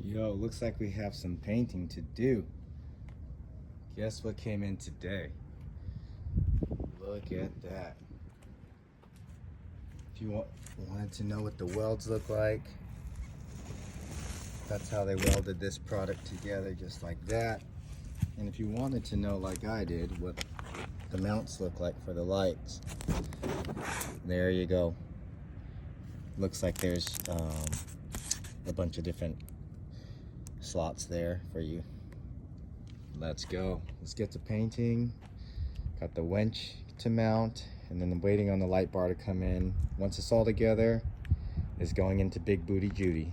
Yo, looks like we have some painting to do. Guess what came in today? Look at that. If you wanted to know what the welds look like, that's how they welded this product together, just like that. And if you wanted to know, like I did, what the mounts look like for the lights, there you go. Looks like there's a bunch of different slots there for you. Let's go. Let's get to painting. Got the winch to mount, and then I'm waiting on the light bar to come in. Once it's all together, it's going into Big Booty Judy.